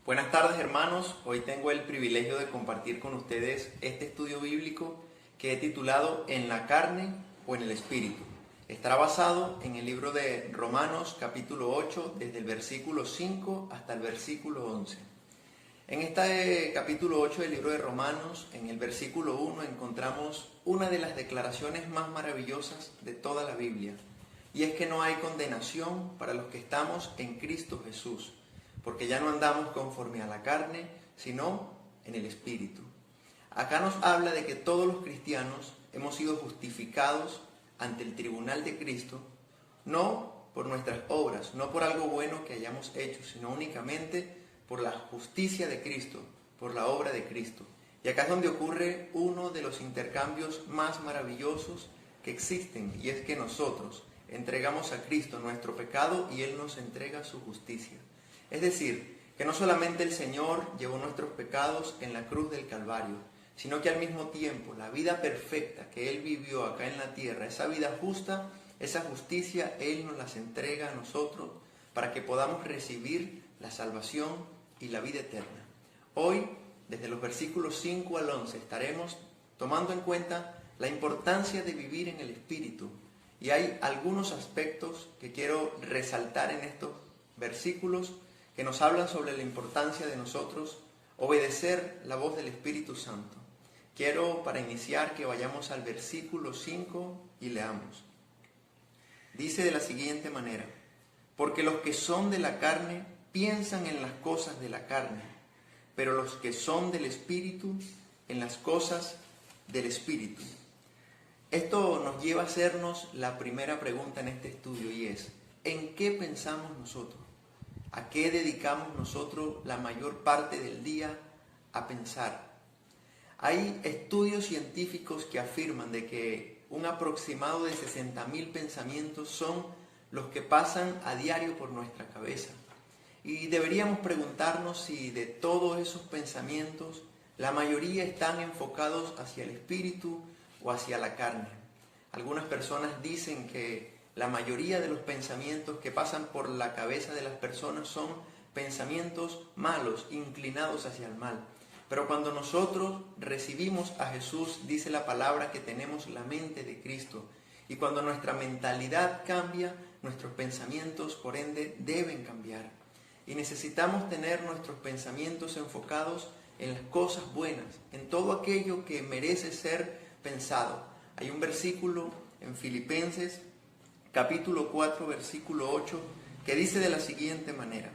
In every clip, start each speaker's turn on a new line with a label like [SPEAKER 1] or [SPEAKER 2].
[SPEAKER 1] Buenas tardes, hermanos. Hoy tengo el privilegio de compartir con ustedes este estudio bíblico que he titulado ¿En la carne o en el espíritu? Estará basado en el libro de Romanos capítulo 8, desde el versículo 5 hasta el versículo 11. En este capítulo 8 del libro de Romanos, en el versículo 1, encontramos una de las declaraciones más maravillosas de toda la Biblia, y es que no hay condenación para los que estamos en Cristo Jesús, porque ya no andamos conforme a la carne, sino en el Espíritu. Acá nos habla de que todos los cristianos hemos sido justificados ante el tribunal de Cristo, no por nuestras obras, no por algo bueno que hayamos hecho, sino únicamente por la justicia de Cristo, por la obra de Cristo. Y acá es donde ocurre uno de los intercambios más maravillosos que existen, y es que nosotros entregamos a Cristo nuestro pecado y Él nos entrega su justicia. Es decir, que no solamente el Señor llevó nuestros pecados en la cruz del Calvario, sino que al mismo tiempo la vida perfecta que Él vivió acá en la tierra, esa vida justa, esa justicia, Él nos las entrega a nosotros para que podamos recibir la salvación y la vida eterna. Hoy, desde los versículos 5 al 11, estaremos tomando en cuenta la importancia de vivir en el Espíritu. Y hay algunos aspectos que quiero resaltar en estos versículos que nos hablan sobre la importancia de nosotros obedecer la voz del Espíritu Santo. Quiero, para iniciar, que vayamos al versículo 5 y leamos. Dice de la siguiente manera: porque los que son de la carne piensan en las cosas de la carne, pero los que son del Espíritu en las cosas del Espíritu. Esto nos lleva a hacernos la primera pregunta en este estudio, y es: ¿en qué pensamos nosotros? ¿A qué dedicamos nosotros la mayor parte del día a pensar? Hay estudios científicos que afirman de que un aproximado de 60.000 pensamientos son los que pasan a diario por nuestra cabeza. Y deberíamos preguntarnos si de todos esos pensamientos la mayoría están enfocados hacia el espíritu o hacia la carne. Algunas personas dicen que la mayoría de los pensamientos que pasan por la cabeza de las personas son pensamientos malos, inclinados hacia el mal. Pero cuando nosotros recibimos a Jesús, dice la palabra que tenemos la mente de Cristo. Y cuando nuestra mentalidad cambia, nuestros pensamientos, por ende, deben cambiar. Y necesitamos tener nuestros pensamientos enfocados en las cosas buenas, en todo aquello que merece ser pensado. Hay un versículo en Filipenses, capítulo 4, versículo 8, que dice de la siguiente manera: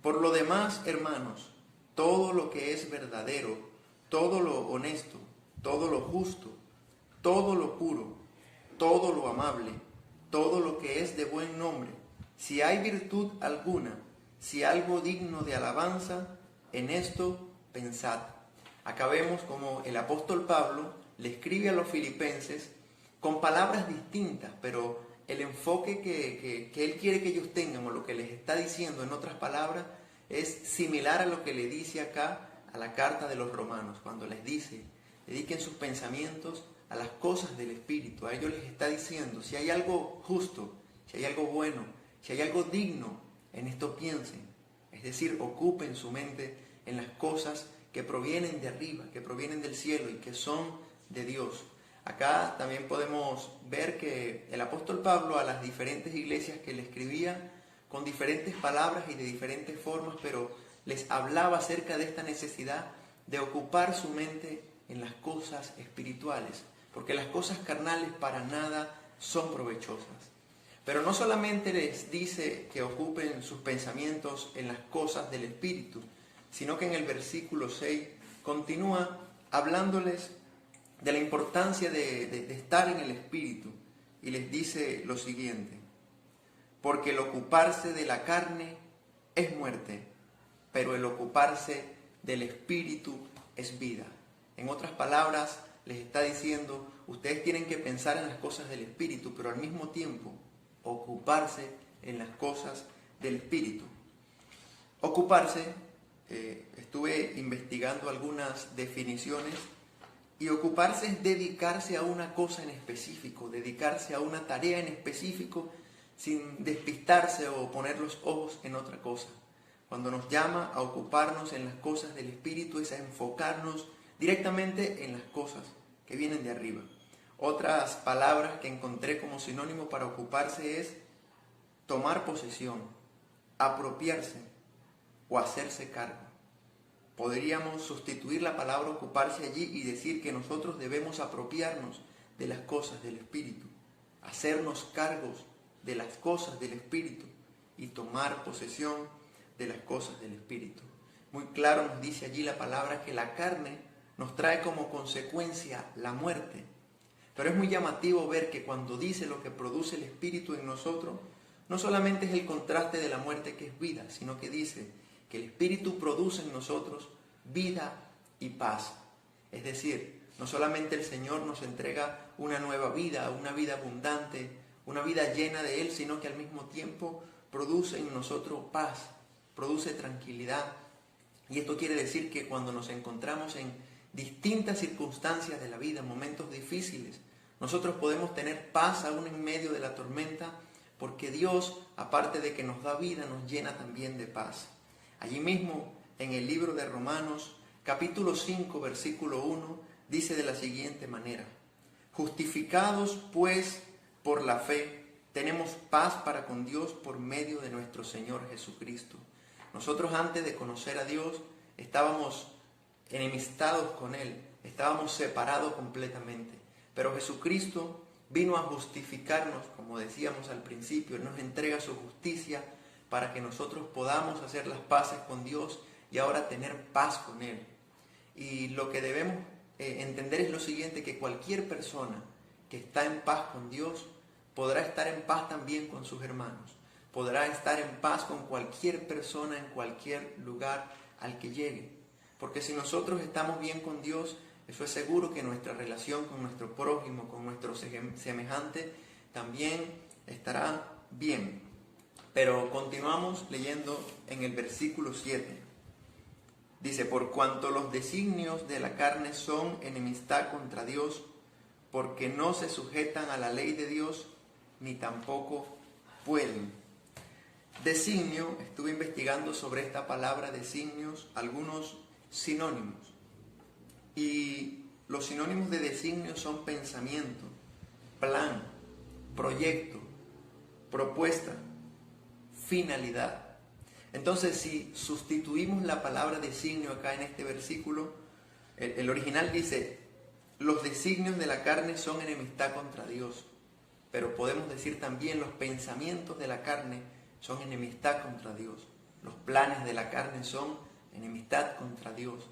[SPEAKER 1] por lo demás, hermanos, todo lo que es verdadero, todo lo honesto, todo lo justo, todo lo puro, todo lo amable, todo lo que es de buen nombre, si hay virtud alguna, si algo digno de alabanza, en esto pensad. Acá vemos como el apóstol Pablo le escribe a los filipenses con palabras distintas, pero el enfoque que él quiere que ellos tengan, o lo que les está diciendo en otras palabras, es similar a lo que le dice acá a la carta de los romanos, cuando les dice: dediquen sus pensamientos a las cosas del Espíritu. A ellos les está diciendo: si hay algo justo, si hay algo bueno, si hay algo digno, en esto piensen. Es decir, ocupen su mente en las cosas que provienen de arriba, que provienen del cielo y que son de Dios. Acá también podemos ver que el apóstol Pablo, a las diferentes iglesias que le escribía, con diferentes palabras y de diferentes formas, pero les hablaba acerca de esta necesidad de ocupar su mente en las cosas espirituales, porque las cosas carnales para nada son provechosas. Pero no solamente les dice que ocupen sus pensamientos en las cosas del Espíritu, sino que en el versículo 6 continúa hablándoles de la importancia de estar en el Espíritu, y les dice lo siguiente: porque el ocuparse de la carne es muerte, pero el ocuparse del Espíritu es vida. En otras palabras, les está diciendo: ustedes tienen que pensar en las cosas del Espíritu, pero al mismo tiempo ocuparse en las cosas del Espíritu. Ocuparse, estuve investigando algunas definiciones, y ocuparse es dedicarse a una cosa en específico, dedicarse a una tarea en específico, sin despistarse o poner los ojos en otra cosa. Cuando nos llama a ocuparnos en las cosas del Espíritu es a enfocarnos directamente en las cosas que vienen de arriba. Otras palabras que encontré como sinónimo para ocuparse es tomar posesión, apropiarse o hacerse cargo. Podríamos sustituir la palabra ocuparse allí y decir que nosotros debemos apropiarnos de las cosas del Espíritu, hacernos cargos de las cosas del Espíritu y tomar posesión de las cosas del Espíritu. Muy claro nos dice allí la palabra que la carne nos trae como consecuencia la muerte. Pero es muy llamativo ver que cuando dice lo que produce el Espíritu en nosotros, no solamente es el contraste de la muerte que es vida, sino que dice que el Espíritu produce en nosotros vida y paz. Es decir, no solamente el Señor nos entrega una nueva vida, una vida abundante, una vida llena de Él, sino que al mismo tiempo produce en nosotros paz, produce tranquilidad. Y esto quiere decir que cuando nos encontramos en distintas circunstancias de la vida, momentos difíciles, nosotros podemos tener paz aún en medio de la tormenta, porque Dios, aparte de que nos da vida, nos llena también de paz. Allí mismo, en el libro de Romanos, capítulo 5, versículo 1, dice de la siguiente manera: justificados pues por la fe, tenemos paz para con Dios por medio de nuestro Señor Jesucristo. Nosotros antes de conocer a Dios estábamos enemistados con Él, estábamos separados completamente. Pero Jesucristo vino a justificarnos, como decíamos al principio, Él nos entrega su justicia para que nosotros podamos hacer las paces con Dios y ahora tener paz con Él. Y lo que debemos entender es lo siguiente, que cualquier persona que está en paz con Dios podrá estar en paz también con sus hermanos, podrá estar en paz con cualquier persona en cualquier lugar al que llegue. Porque si nosotros estamos bien con Dios, eso es seguro que nuestra relación con nuestro prójimo, con nuestro semejante, también estará bien. Pero continuamos leyendo en el versículo 7. Dice: por cuanto los designios de la carne son enemistad contra Dios, porque no se sujetan a la ley de Dios, ni tampoco pueden. Designio, estuve investigando sobre esta palabra designios, algunos sinónimos. Y los sinónimos de designio son pensamiento, plan, proyecto, propuesta, finalidad. Entonces, si sustituimos la palabra designio acá en este versículo, el original dice: los designios de la carne son enemistad contra Dios. Pero podemos decir también: los pensamientos de la carne son enemistad contra Dios. Los planes de la carne son enemistad contra Dios.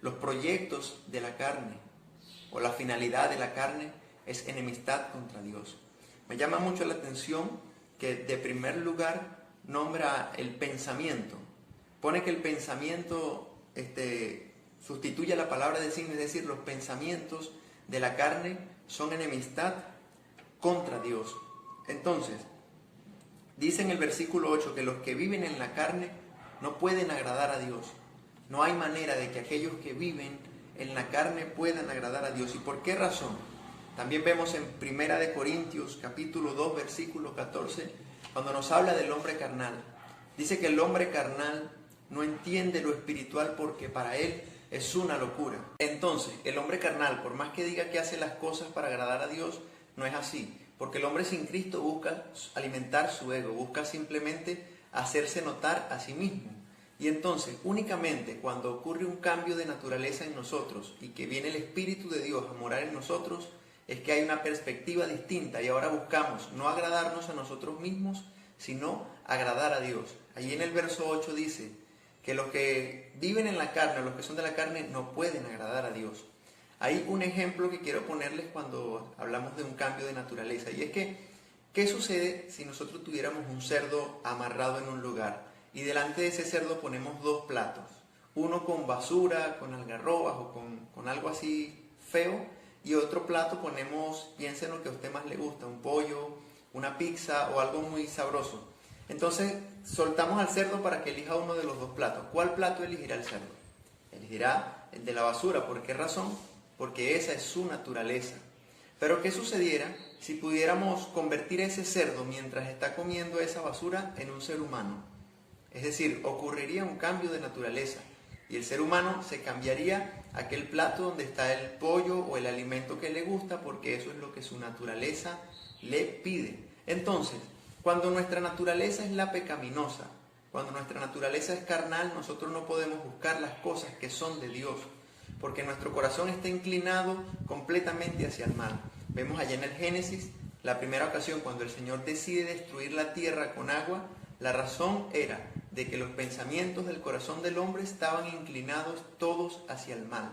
[SPEAKER 1] Los proyectos de la carne o la finalidad de la carne es enemistad contra Dios. Me llama mucho la atención que de primer lugar nombra el pensamiento. Pone que el pensamiento sustituye la palabra designio, es decir, los pensamientos de la carne son enemistad contra Dios. Entonces, dice en el versículo 8 que los que viven en la carne no pueden agradar a Dios. No hay manera de que aquellos que viven en la carne puedan agradar a Dios. ¿Y por qué razón? También vemos en 1 Corintios capítulo 2 versículo 14, cuando nos habla del hombre carnal. Dice que el hombre carnal no entiende lo espiritual porque para él es una locura. Entonces, el hombre carnal, por más que diga que hace las cosas para agradar a Dios, no es así. Porque el hombre sin Cristo busca alimentar su ego, busca simplemente hacerse notar a sí mismo. Y entonces, únicamente cuando ocurre un cambio de naturaleza en nosotros y que viene el Espíritu de Dios a morar en nosotros, es que hay una perspectiva distinta y ahora buscamos no agradarnos a nosotros mismos, sino agradar a Dios. Allí en el verso 8 dice que los que viven en la carne, los que son de la carne, no pueden agradar a Dios. Hay un ejemplo que quiero ponerles cuando hablamos de un cambio de naturaleza, y es que, ¿qué sucede si nosotros tuviéramos un cerdo amarrado en un lugar y delante de ese cerdo ponemos dos platos? Uno con basura, con algarrobas o con algo así feo, y otro plato ponemos, piensen lo que a usted más le gusta, un pollo, una pizza o algo muy sabroso. Entonces soltamos al cerdo para que elija uno de los dos platos. ¿Cuál plato elegirá el cerdo? Elegirá el de la basura. ¿Por qué razón? Porque esa es su naturaleza. Pero ¿qué sucediera si pudiéramos convertir ese cerdo mientras está comiendo esa basura en un ser humano? Es decir, ocurriría un cambio de naturaleza y el ser humano se cambiaría a aquel plato donde está el pollo o el alimento que le gusta, porque eso es lo que su naturaleza le pide. Entonces, cuando nuestra naturaleza es la pecaminosa, cuando nuestra naturaleza es carnal, nosotros no podemos buscar las cosas que son de Dios, porque nuestro corazón está inclinado completamente hacia el mal. Vemos allá en el Génesis, la primera ocasión cuando el Señor decide destruir la tierra con agua, la razón era de que los pensamientos del corazón del hombre estaban inclinados todos hacia el mal.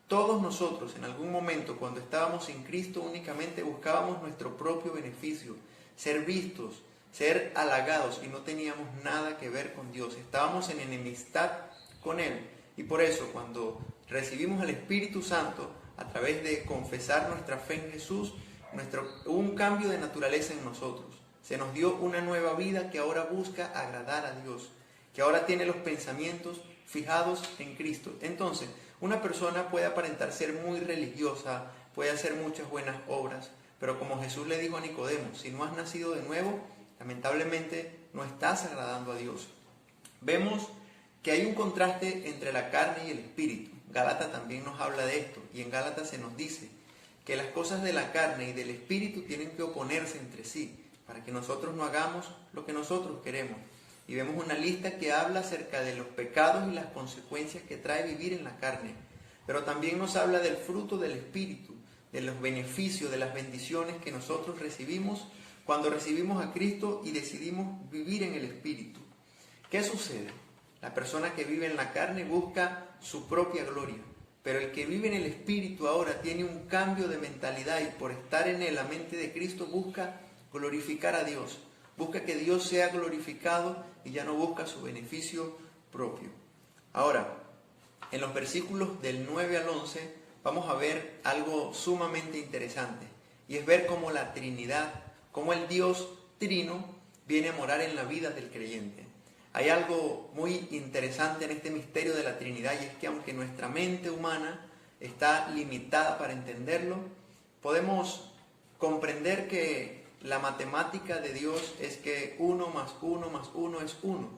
[SPEAKER 1] Todos nosotros en algún momento cuando estábamos sin Cristo únicamente buscábamos nuestro propio beneficio, ser vistos, ser halagados, y no teníamos nada que ver con Dios. Estábamos en enemistad con Él. Y por eso cuando recibimos al Espíritu Santo a través de confesar nuestra fe en Jesús, hubo un cambio de naturaleza en nosotros. Se nos dio una nueva vida que ahora busca agradar a Dios, que ahora tiene los pensamientos fijados en Cristo. Entonces, una persona puede aparentar ser muy religiosa, puede hacer muchas buenas obras, pero como Jesús le dijo a Nicodemo, si no has nacido de nuevo, lamentablemente no estás agradando a Dios. Vemos que hay un contraste entre la carne y el espíritu. Gálatas también nos habla de esto, y en Gálatas se nos dice que las cosas de la carne y del espíritu tienen que oponerse entre sí, para que nosotros no hagamos lo que nosotros queremos. Y vemos una lista que habla acerca de los pecados y las consecuencias que trae vivir en la carne, pero también nos habla del fruto del espíritu, de los beneficios, de las bendiciones que nosotros recibimos cuando recibimos a Cristo y decidimos vivir en el espíritu. ¿Qué sucede? La persona que vive en la carne busca su propia gloria, pero el que vive en el espíritu ahora tiene un cambio de mentalidad y por estar en él, la mente de Cristo busca glorificar a Dios, busca que Dios sea glorificado y ya no busca su beneficio propio. Ahora, en los versículos del 9 al 11 vamos a ver algo sumamente interesante, y es ver cómo la Trinidad, cómo el Dios Trino viene a morar en la vida del creyente. Hay algo muy interesante en este misterio de la Trinidad, y es que aunque nuestra mente humana está limitada para entenderlo, podemos comprender que la matemática de Dios es que 1 más 1 más 1 es 1.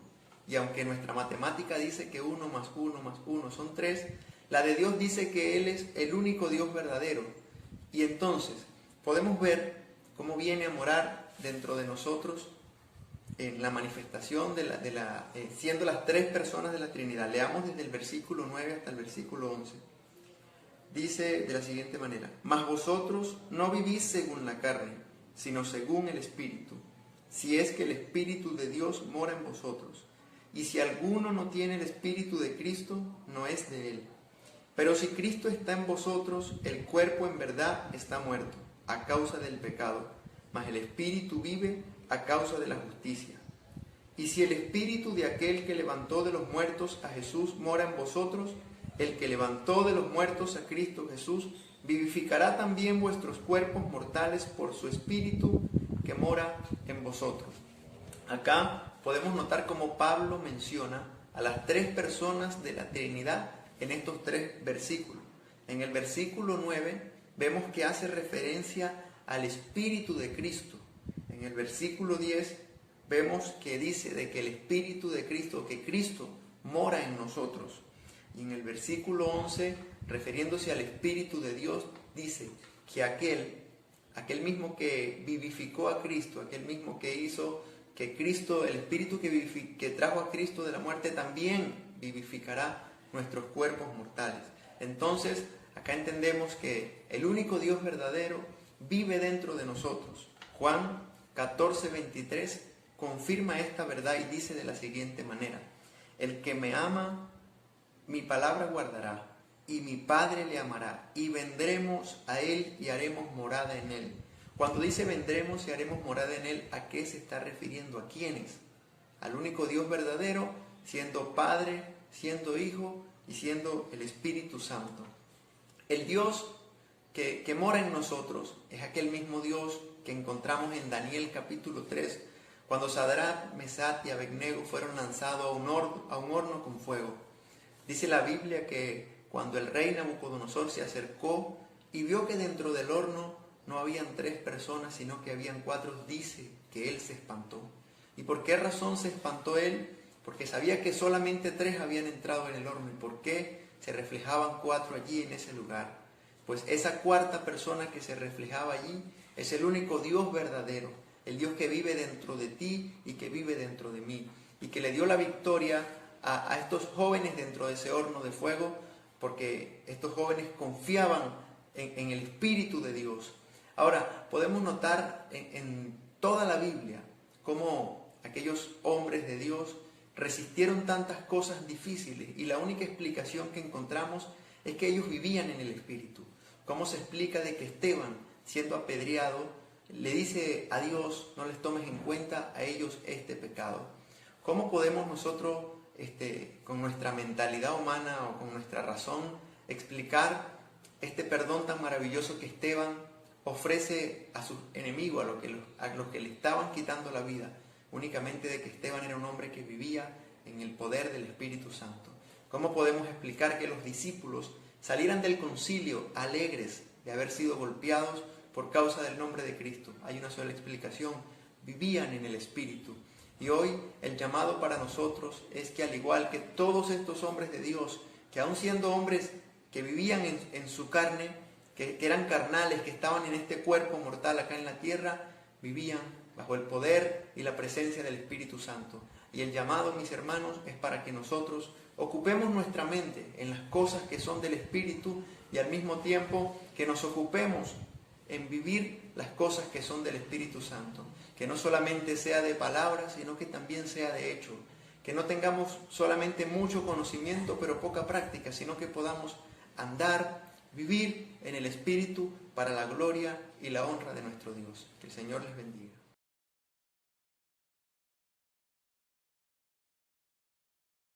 [SPEAKER 1] Y aunque nuestra matemática dice que 1 más 1 más 1 son 3, la de Dios dice que Él es el único Dios verdadero. Y entonces podemos ver cómo viene a morar dentro de nosotros en la manifestación siendo las tres personas de la Trinidad. Leamos desde el versículo 9 hasta el versículo 11. Dice de la siguiente manera: mas vosotros no vivís según la carne, sino según el Espíritu, si es que el Espíritu de Dios mora en vosotros. Y si alguno no tiene el Espíritu de Cristo, no es de él. Pero si Cristo está en vosotros, el cuerpo en verdad está muerto, a causa del pecado, mas el Espíritu vive a causa de la justicia. Y si el Espíritu de aquel que levantó de los muertos a Jesús mora en vosotros, el que levantó de los muertos a Cristo Jesús, vivificará también vuestros cuerpos mortales por su Espíritu que mora en vosotros. Acá podemos notar cómo Pablo menciona a las tres personas de la Trinidad en estos tres versículos. En el versículo 9 vemos que hace referencia al Espíritu de Cristo. En el versículo 10 vemos que dice de que el Espíritu de Cristo, que Cristo mora en nosotros. Y en el versículo 11, refiriéndose al Espíritu de Dios, dice que aquel mismo que vivificó a Cristo, aquel mismo que hizo que Cristo, el Espíritu que trajo a Cristo de la muerte, también vivificará nuestros cuerpos mortales. Entonces, acá entendemos que el único Dios verdadero vive dentro de nosotros. Juan 14:23 confirma esta verdad y dice de la siguiente manera: el que me ama, mi palabra guardará, y mi Padre le amará, y vendremos a él y haremos morada en él. Cuando dice vendremos y haremos morada en él, ¿a qué se está refiriendo? ¿A quiénes? Al único Dios verdadero, siendo Padre, siendo Hijo y siendo el Espíritu Santo. El Dios que mora en nosotros es aquel mismo Dios que encontramos en Daniel capítulo 3, cuando Sadrach, Mesach y Abednego fueron lanzados a un horno con fuego. Dice la Biblia que cuando el rey Nabucodonosor se acercó y vio que dentro del horno no habían 3 personas, sino que habían 4, dice que él se espantó. ¿Y por qué razón se espantó él? porque sabía que solamente 3 habían entrado en el horno. ¿Y por qué se reflejaban 4 allí en ese lugar? Pues esa cuarta persona que se reflejaba allí es el único Dios verdadero, el Dios que vive dentro de ti y que vive dentro de mí, y que le dio la victoria a estos jóvenes dentro de ese horno de fuego, porque estos jóvenes confiaban en el Espíritu de Dios. Ahora, podemos notar en toda la Biblia cómo aquellos hombres de Dios resistieron tantas cosas difíciles, y la única explicación que encontramos es que ellos vivían en el Espíritu. ¿Cómo se explica de que Esteban, siendo apedreado, le dice a Dios: no les tomes en cuenta a ellos este pecado? ¿Cómo podemos nosotros, con nuestra mentalidad humana o con nuestra razón, explicar este perdón tan maravilloso que Esteban ofrece a sus enemigos, a los que le estaban quitando la vida, únicamente de que Esteban era un hombre que vivía en el poder del Espíritu Santo? ¿Cómo podemos explicar que los discípulos salieran del concilio alegres de haber sido golpeados por causa del nombre de Cristo? Hay una sola explicación: vivían en el Espíritu. Y hoy el llamado para nosotros es que, al igual que todos estos hombres de Dios, que aun siendo hombres que vivían en su carne, que eran carnales, que estaban en este cuerpo mortal acá en la tierra, vivían bajo el poder y la presencia del Espíritu Santo. Y el llamado, mis hermanos, es para que nosotros ocupemos nuestra mente en las cosas que son del Espíritu, y al mismo tiempo que nos ocupemos en vivir las cosas que son del Espíritu Santo. Que no solamente sea de palabras, sino que también sea de hecho. Que no tengamos solamente mucho conocimiento pero poca práctica, sino que podamos andar, vivir en el Espíritu para la gloria y la honra de nuestro Dios. Que el Señor les bendiga.